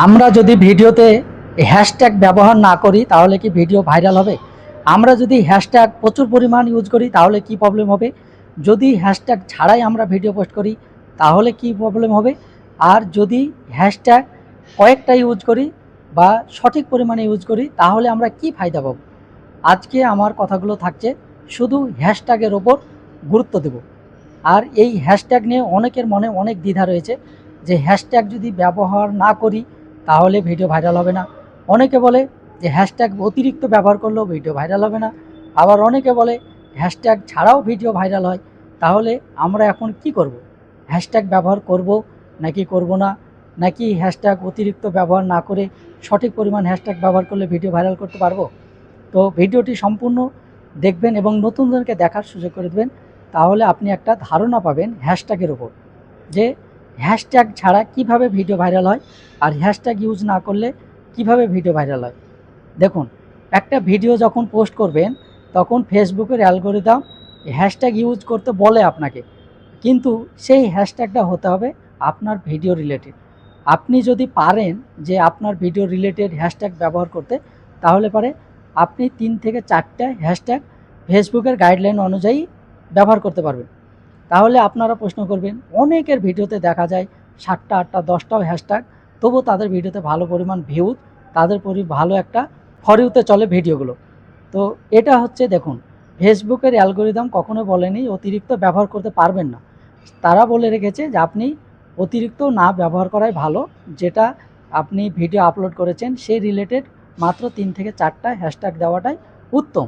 আমরা যদি ভিডিওতে হ্যাশট্যাগ ব্যবহার না করি তাহলে কি ভিডিও ভাইরাল হবে? আমরা যদি হ্যাশট্যাগ প্রচুর পরিমাণ ইউজ করি তাহলে কি প্রবলেম হবে? যদি হ্যাশট্যাগ ছাড়াই আমরা ভিডিও পোস্ট করি তাহলে কি প্রবলেম হবে? আর যদি হ্যাশট্যাগ কয়েকটা ইউজ করি বা সঠিক পরিমাণে ইউজ করি তাহলে আমরা কি ফায়দা পাবো? আজকে আমার কথাগুলো থাকছে শুধু হ্যাশট্যাগের ওপর গুরুত্ব দেব। আর এই হ্যাশট্যাগ নিয়ে অনেকের মনে অনেক দ্বিধা রয়েছে যে হ্যাশট্যাগ যদি ব্যবহার না করি তাহলে ভিডিও ভাইরাল হবে না। অনেকে বলে যে হ্যাশট্যাগ অতিরিক্ত ব্যবহার করলেও ভিডিও ভাইরাল হবে না। আবার অনেকে বলে হ্যাশট্যাগ ছাড়াও ভিডিও ভাইরাল হয়। তাহলে আমরা এখন কি করব? হ্যাশট্যাগ ব্যবহার করব নাকি করব না? নাকি হ্যাশট্যাগ অতিরিক্ত ব্যবহার না করে সঠিক পরিমাণ হ্যাশট্যাগ ব্যবহার করলে ভিডিও ভাইরাল করতে পারবো? তো ভিডিওটি সম্পূর্ণ দেখবেন এবং নতুনদেরকে দেখার সুযোগ করে দেবেন। তাহলে আপনি একটা ধারণা পাবেন হ্যাশট্যাগের ওপর, যে হ্যাশট্যাগ ছাড়া কিভাবে ভিডিও ভাইরাল হয় আর হ্যাশট্যাগ ইউজ না করলে কিভাবে ভিডিও ভাইরাল হয়। দেখুন, একটা ভিডিও যখন পোস্ট করবেন তখন ফেসবুকের অ্যালগোরিদম হ্যাশট্যাগ ইউজ করতে বলে আপনাকে, কিন্তু সেই হ্যাশট্যাগটা হতে হবে আপনার ভিডিও রিলেটেড। আপনি যদি পারেন যে আপনার ভিডিও রিলেটেড হ্যাশট্যাগ ব্যবহার করতে, তাহলে পরে আপনি 3 থেকে 4টা হ্যাশট্যাগ ফেসবুকের গাইডলাইন অনুযায়ী ব্যবহার করতে পারবেন। তাহলে আপনারা প্রশ্ন করবেন, অনেকের ভিডিওতে দেখা যায় 7টা 8টা 10টাও হ্যাশট্যাগ, তবুও তাদের ভিডিওতে ভালো পরিমাণ ভিউজ, তাদের ভালো একটা ফর ইউতে চলে ভিডিওগুলো। তো এটা হচ্ছে, দেখুন, ফেসবুকের অ্যালগোরিদম কখনো বলেনি অতিরিক্ত ব্যবহার করতে পারবেন না। তারা বলে রেখেছে যে আপনি অতিরিক্ত না ব্যবহার করাই ভালো, যেটা আপনি ভিডিও আপলোড করেছেন সেই রিলেটেড মাত্র 3 থেকে 4টা হ্যাশট্যাগ দেওয়াটাই উত্তম।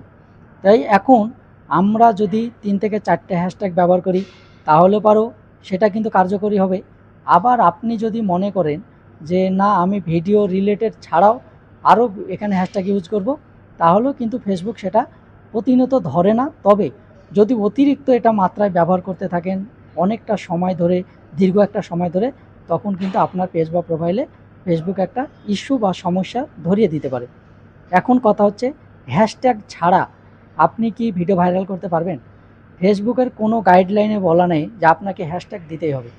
তাই এখন আমরা যদি 3 থেকে 4টে হ্যাশট্যাগ ব্যবহার করি তাহলে পারো সেটা কিন্তু কার্যকরী হবে। আবার আপনি যদি মনে করেন যে না, আমি ভিডিও রিলেটেড ছাড়াও আরও এখানে হ্যাশট্যাগ ইউজ করব, তাহলেও কিন্তু ফেসবুক সেটা প্রতিনিয়ত ধরে না। তবে যদি অতিরিক্ত এটা মাত্রায় ব্যবহার করতে থাকেন অনেকটা সময় ধরে, দীর্ঘ একটা সময় ধরে, তখন কিন্তু আপনার পেজ বা প্রোফাইলে ফেসবুক একটা ইস্যু বা সমস্যা ধরিয়ে দিতে পারে। এখন কথা হচ্ছে, হ্যাশট্যাগ ছাড়া আপনি কি ভিডিও ভাইরাল করতে পারবেন? ফেসবুকের কোনো গাইডলাইনে বলা নেই যে আপনাকে হ্যাশট্যাগ দিতেই হবে।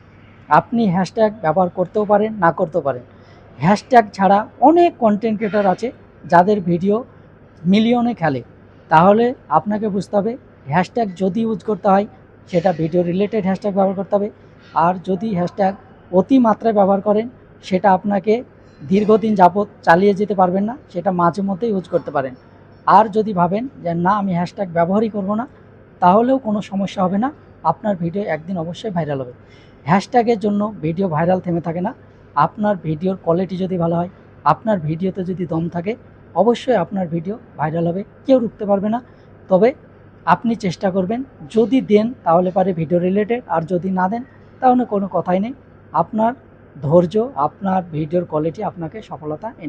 আপনি হ্যাশট্যাগ ব্যবহার করতেও পারেন, না করতেও পারেন। হ্যাশট্যাগ ছাড়া অনেক কন্টেন্ট ক্রিয়েটর আছে যাদের ভিডিও মিলিয়নে খেলে। তাহলে আপনাকে বুঝতে হবে হ্যাশট্যাগ যদি ইউজ করতে হয় সেটা ভিডিও রিলেটেড হ্যাশট্যাগ ব্যবহার করতে হবে। আর যদি হ্যাশট্যাগ অতিমাত্রায় ব্যবহার করেন সেটা আপনাকে দীর্ঘদিন যাবৎ চালিয়ে যেতে পারবেন না, সেটা মাঝে মধ্যে ইউজ করতে পারেন। আর যদি ভাবেন যে না, আমি হ্যাশট্যাগ ব্যবহারই করব না, তাহলেও কোনো সমস্যা হবে না, আপনার ভিডিও একদিন অবশ্যই ভাইরাল হবে। হ্যাশট্যাগের জন্য ভিডিও ভাইরাল থেমে থাকে না। আপনার ভিডিওর কোয়ালিটি যদি ভালো হয়, আপনার ভিডিওতে যদি দম থাকে, অবশ্যই আপনার ভিডিও ভাইরাল হবে, কেউ রুখতে পারবে না। তবে আপনি চেষ্টা করবেন, যদি দেন তাহলে পারে ভিডিও রিলেটেড, আর যদি না দেন তাহলে কোনো কথাই নেই। আপনার ধৈর্য, আপনার ভিডিওর কোয়ালিটি আপনাকে সফলতা এনে